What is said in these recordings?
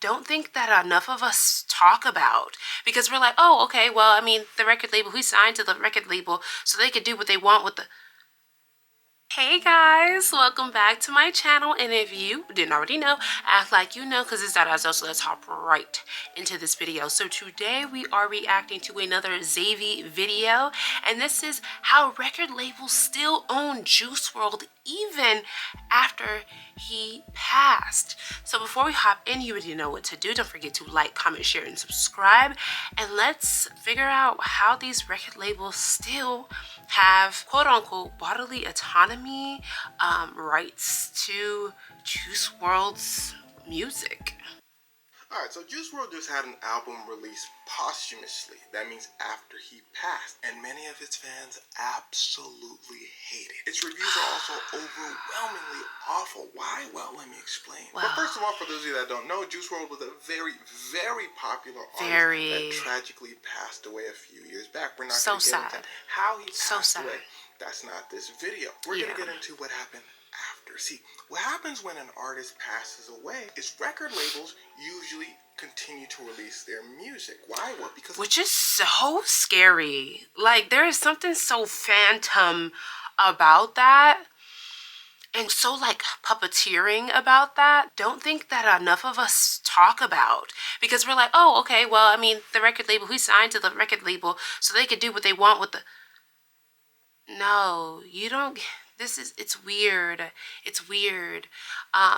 don't think that enough of us talk about, because we're like, oh, okay, well, I mean, the record label, we signed to the record label so they could do what they want with the... Hey guys, welcome back to my channel, and if you didn't already know, act like you know, because it's that as well. So let's hop right into this video. So today we are reacting to another Xevi video, and this is how record labels still own Juice WRLD even after he passed. So before we hop in, you already know what to do. Don't forget to like, comment, share, and subscribe, and let's figure out how these record labels still have quote-unquote bodily autonomy, rights to Juice WRLD's music. Alright, so Juice WRLD just had an album released posthumously. That means after he passed. And many of its fans absolutely hate it. Its reviews are also overwhelmingly awful. Why? Well, let me explain. Well, but first of all, for those of you that don't know, Juice WRLD was a very, very popular artist that tragically passed away a few years back. We're not going to get into how he passed away. That's not this video. We're going to get into what happened after. See, what happens when an artist passes away is record labels usually continue to release their music. Why? Well, because... Which is so scary. Like, there is something so phantom about that, and so like puppeteering about that. Don't think that enough of us talk about, because we're like, oh, okay, well, I mean, the record label, we signed to the record label so they could do what they want with the... No, you don't... it's weird. It's weird.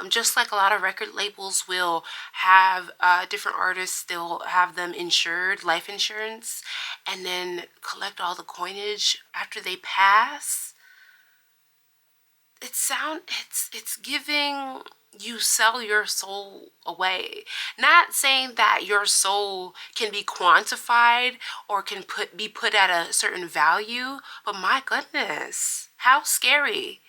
Just like a lot of record labels will have different artists, they'll have them insured, life insurance, and then collect all the coinage after they pass. It's giving you sell your soul away. Not saying that your soul can be quantified or can be put at a certain value, but my goodness, how scary.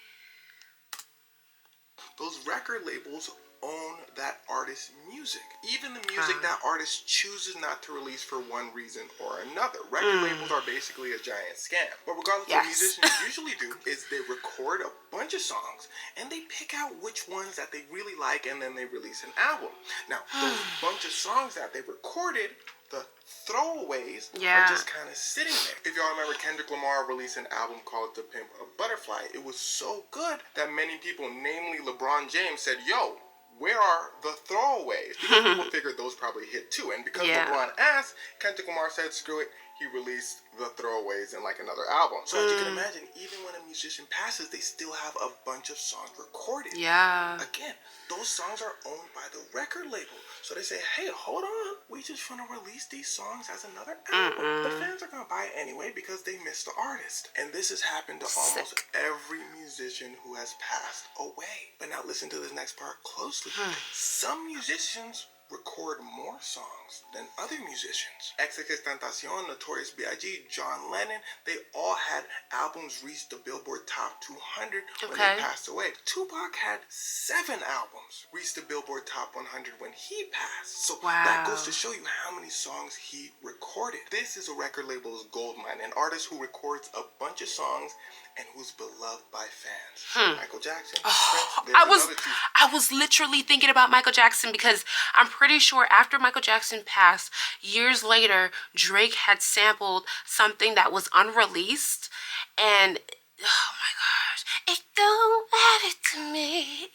Those record labels own that artist's music. Even the music that artist chooses not to release for one reason or another. Record labels are basically a giant scam. But regardless, what musicians usually do is they record a bunch of songs and they pick out which ones that they really like, and then they release an album. Now, those bunch of songs that they recorded, the throwaways, are just kind of sitting there. If y'all remember, Kendrick Lamar released an album called To Pimp a Butterfly. It was so good that many people, namely LeBron James, said, yo, where are the throwaways? Because people figured those probably hit too. And because LeBron asked, Kendrick Lamar said, screw it. He released the throwaways in like another album. So as you can imagine, even when a musician passes, they still have a bunch of songs recorded. Again, those songs are owned by the record label. So they say, hey, hold on. We just want to release these songs as another album. But fans are going to buy it anyway because they miss the artist. And this has happened to almost every musician who has passed away. But now listen to this next part closely. Some musicians record more songs than other musicians. XXXTentacion, Notorious B.I.G., John Lennon, they all had albums reach the Billboard Top 200 when they passed away. Tupac had 7 albums reach the Billboard Top 100 when he passed. So that goes to show you how many songs he recorded. This is a record label's gold mine, an artist who records a bunch of songs and who's beloved by fans. Michael Jackson, Prince, I was literally thinking about Michael Jackson, because I'm pretty sure after Michael Jackson passed, years later, Drake had sampled something that was unreleased, and oh my gosh, it don't matter to me.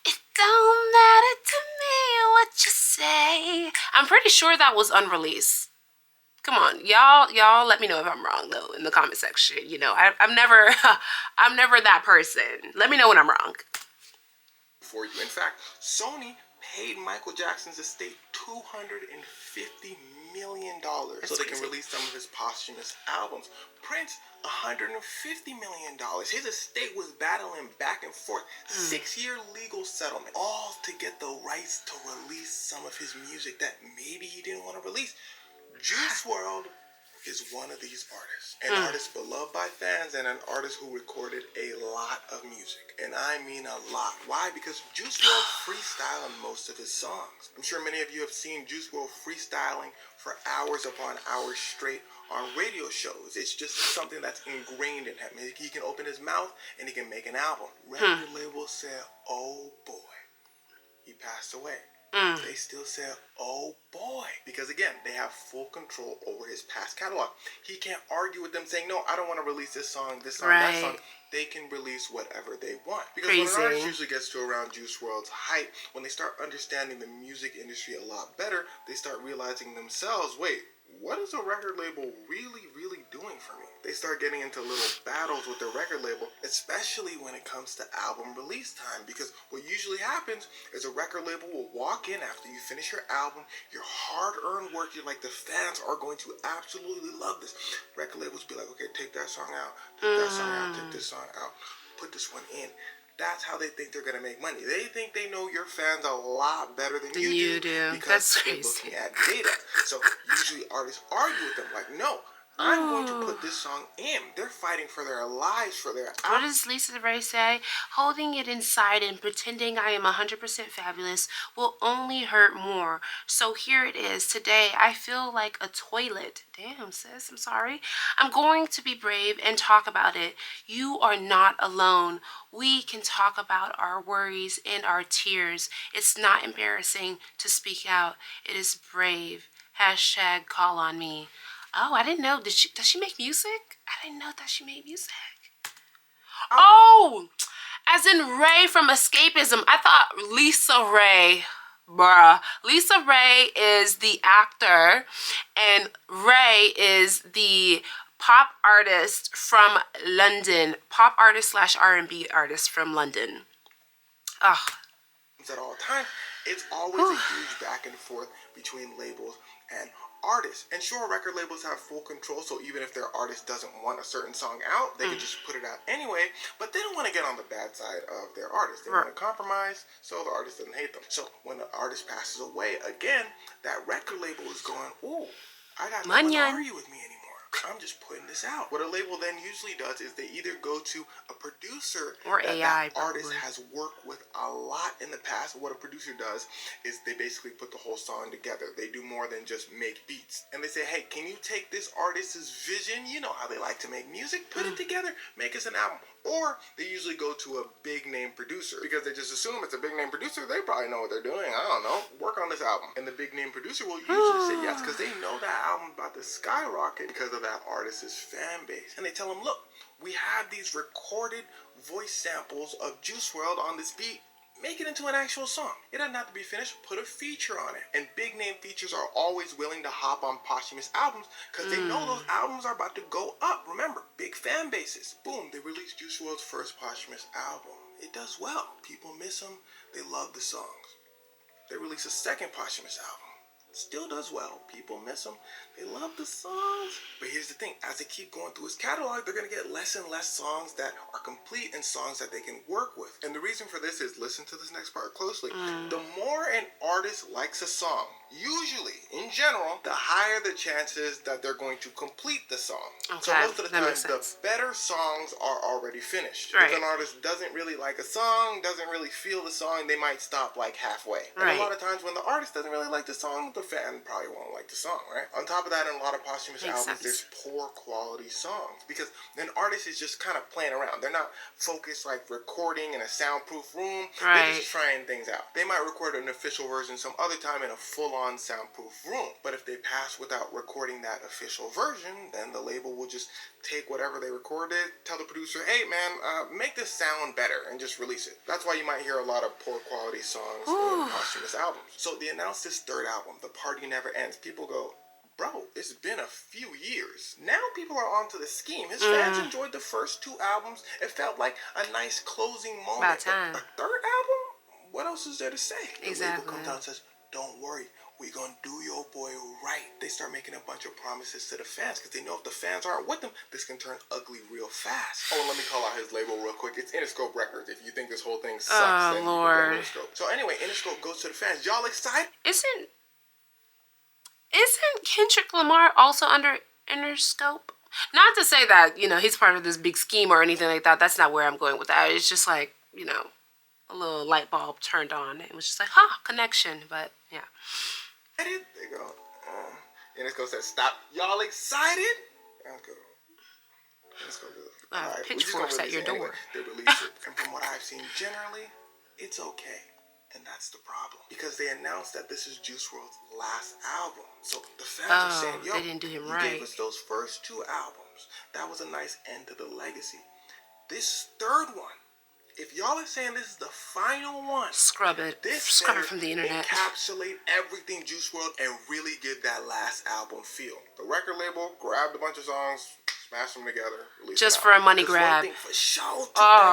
It don't matter to me what you say. I'm pretty sure that was unreleased. Come on, y'all let me know if I'm wrong though in the comment section. You know, I'm never I'm never that person. Let me know when I'm wrong. For you. In fact, Sony paid Michael Jackson's estate $250 million so they can release some of his posthumous albums. Prince, $150 million. His estate was battling back and forth. 6-year legal settlement, all to get the rights to release some of his music that maybe he didn't want to release. Juice WRLD is one of these artists. An artist beloved by fans and an artist who recorded a lot of music. And I mean a lot. Why? Because Juice WRLD freestyled on most of his songs. I'm sure many of you have seen Juice WRLD freestyling for hours upon hours straight on radio shows. It's just something that's ingrained in him. He can open his mouth and he can make an album. Record label said, oh boy. he passed away. Mm. They still say, oh boy. Because again, they have full control over his past catalog. He can't argue with them saying, no, I don't want to release this song, that song. They can release whatever they want. Because when an artist usually gets to around Juice WRLD's height, when they start understanding the music industry a lot better, they start realizing themselves, wait, what is a record label really, really doing for me? They start getting into little battles with their record label, especially when it comes to album release time. Because what usually happens is a record label will walk in after you finish your album, your hard-earned work, you're like, the fans are going to absolutely love this. Record labels be like, okay, take that song out, take that song out, take this song out, put this one in. That's how they think they're going to make money. They think they know your fans a lot better than you do. Because they're looking at data. So usually artists argue with them like, no, I'm going to put this song in. They're fighting for their lives, for their album. What does Lisa Ray say? Holding it inside and pretending I am 100% fabulous will only hurt more. So here it is. Today, I feel like a toilet. Damn, sis, I'm sorry. I'm going to be brave and talk about it. You are not alone. We can talk about our worries and our tears. It's not embarrassing to speak out. It is brave. Hashtag call on me. Oh, I didn't know. Does she make music? I didn't know that she made music. Oh, as in Ray from Escapism. I thought Lisa Ray. Bruh. Lisa Ray is the actor, and Ray is the pop artist from London. Pop artist / R&B artist from London. Ugh. At all times, it's always a huge back and forth between labels and artists. And sure, record labels have full control, so even if their artist doesn't want a certain song out, they can just put it out anyway, but they don't want to get on the bad side of their artist. They want to compromise so the artist doesn't hate them. So when the artist passes away, again, that record label is going, ooh, I got no one to argue with me anymore. I'm just putting this out. What a label then usually does is they either go to a producer or that AI that artist has worked with a lot in the past. What a producer does is they basically put the whole song together. They do more than just make beats. And they say, hey, can you take this artist's vision? You know how they like to make music. Put it together. Make us an album. Or they usually go to a big name producer because they just assume it's a big name producer. They probably know what they're doing. I don't know. Work on this album. And the big name producer will usually say yes because they know that album's about to skyrocket because of that artist's fan base. And they tell them, look, we have these recorded voice samples of Juice WRLD on this beat. Make it into an actual song. It doesn't have to be finished. Put a feature on it. And big name features are always willing to hop on posthumous albums because they know those albums are about to go up. Remember, big fan bases. Boom, they released Juice WRLD's first posthumous album. It does well. People miss them. They love the songs. They release a second posthumous album. Still does well. People miss him. They love the songs. But here's the thing. As they keep going through his catalog, they're going to get less and less songs that are complete and songs that they can work with. And the reason for this is, listen to this next part closely. The more an artist likes a song, usually, in general, the higher the chances that they're going to complete the song. Okay, so most of the time, the better songs are already finished. Right. If an artist doesn't really like a song, doesn't really feel the song, they might stop like halfway. Right. And a lot of times when the artist doesn't really like the song, the fan probably won't like the song, right? On top of that, in a lot of posthumous albums, there's poor quality songs because an artist is just kind of playing around. They're not focused like recording in a soundproof room. Right. They're just trying things out. They might record an official version some other time in a full-on soundproof room. But if they pass without recording that official version, then the label will just take whatever they recorded, tell the producer, hey man, make this sound better, and just release it. That's why you might hear a lot of poor quality songs in posthumous albums. So they announced this third album, The Party Never Ends. People go, bro, it's been a few years. Now people are onto the scheme. His fans enjoyed the first two albums. It felt like a nice closing moment. About time. But a third album? What else is there to say? Exactly. The label comes out and says, don't worry, we're going to do your boy right. They start making a bunch of promises to the fans because they know if the fans aren't with them, this can turn ugly real fast. Oh, and let me call out his label real quick. It's Interscope Records. If you think this whole thing sucks, then Lord. Interscope. So anyway, Interscope goes to the fans. Y'all excited? Isn't Kendrick Lamar also under Interscope? Not to say that, he's part of this big scheme or anything like that. That's not where I'm going with that. It's just like, a little light bulb turned on. It was just like, connection. But, yeah. They go. Interscope says, stop. Y'all excited? Let's go. Pitchforks at your door. Anyway, they release it. And from what I've seen, generally, it's okay. And that's the problem. Because they announced that this is Juice WRLD's last album. So the fans are saying, yo, they didn't do him you right. gave us those first 2 albums. That was a nice end to the legacy. This third one, if y'all are saying this is the final one, scrub it. Scrub it from the internet. Encapsulate everything Juice WRLD and really give that last album feel. The record label grabbed a bunch of songs, smash them together, just for a money grab. One thing for sure,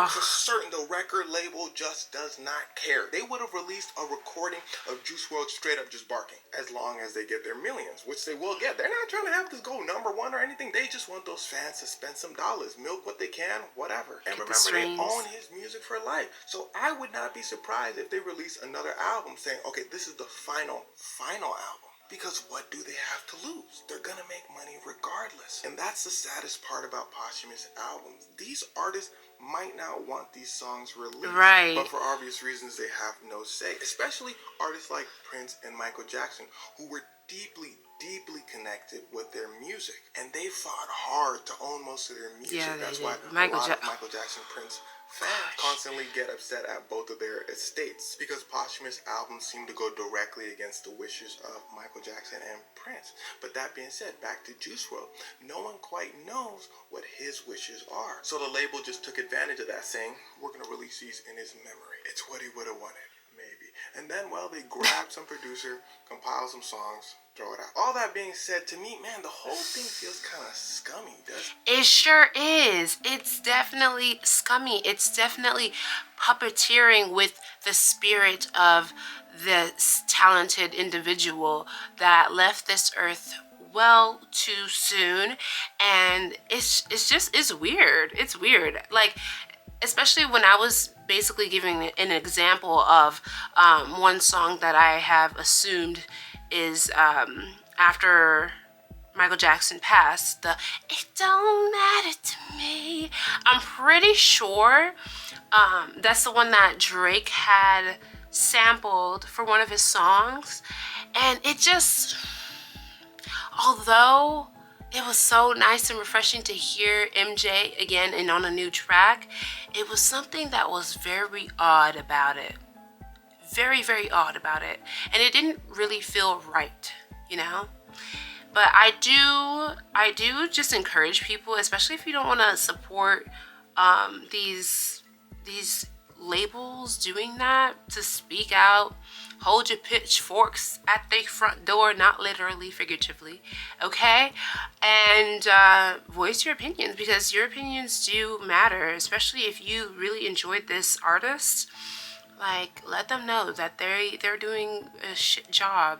for certain, the record label just does not care. They would have released a recording of Juice WRLD straight up just barking, as long as they get their millions, which they will get. They're not trying to have this go #1 or anything. They just want those fans to spend some dollars, milk what they can, whatever. And remember, they own his music for life. So I would not be surprised if they release another album saying, okay, this is the final album. Because what do they have to lose? They're gonna make money regardless. And that's the saddest part about posthumous albums. These artists might not want these songs released. Right. But for obvious reasons, they have no say. Especially artists like Prince and Michael Jackson, who were deeply connected with their music. And they fought hard to own most of their music. Yeah, that's did. why Michael Jackson, Prince fans constantly get upset at both of their estates, because posthumous albums seem to go directly against the wishes of Michael Jackson and Prince. But that being said, back to Juice WRLD, no one quite knows what his wishes are. So the label just took advantage of that, saying, we're going to release these in his memory. It's what he would have wanted, maybe. And then, well, they grabbed some producer, compiled some songs, throw it out. All that being said, to me, man, the whole thing feels kind of scummy, doesn't it? It sure is. It's definitely scummy. It's definitely puppeteering with the spirit of this talented individual that left this earth well too soon. And it's weird. It's weird. Like, especially when I was basically giving an example of one song that I have assumed is after Michael Jackson passed, the "It Don't Matter to Me." I'm pretty sure that's the one that Drake had sampled for one of his songs. And it just, although it was so nice and refreshing to hear MJ again and on a new track, it was something that was very odd about it. Very, very odd about it. And it didn't really feel right, you know? But I do just encourage people, especially if you don't want to support these labels doing that, to speak out. Hold your pitchforks at the front door, not literally, figuratively, okay? And voice your opinions, because your opinions do matter, especially if you really enjoyed this artist. Like, let them know that they're doing a shit job.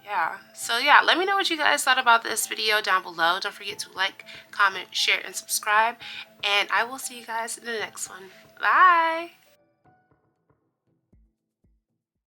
Yeah, so yeah, let me know what you guys thought about this video down below. Don't forget to like, comment, share, and subscribe. And I will see you guys in the next one. Bye!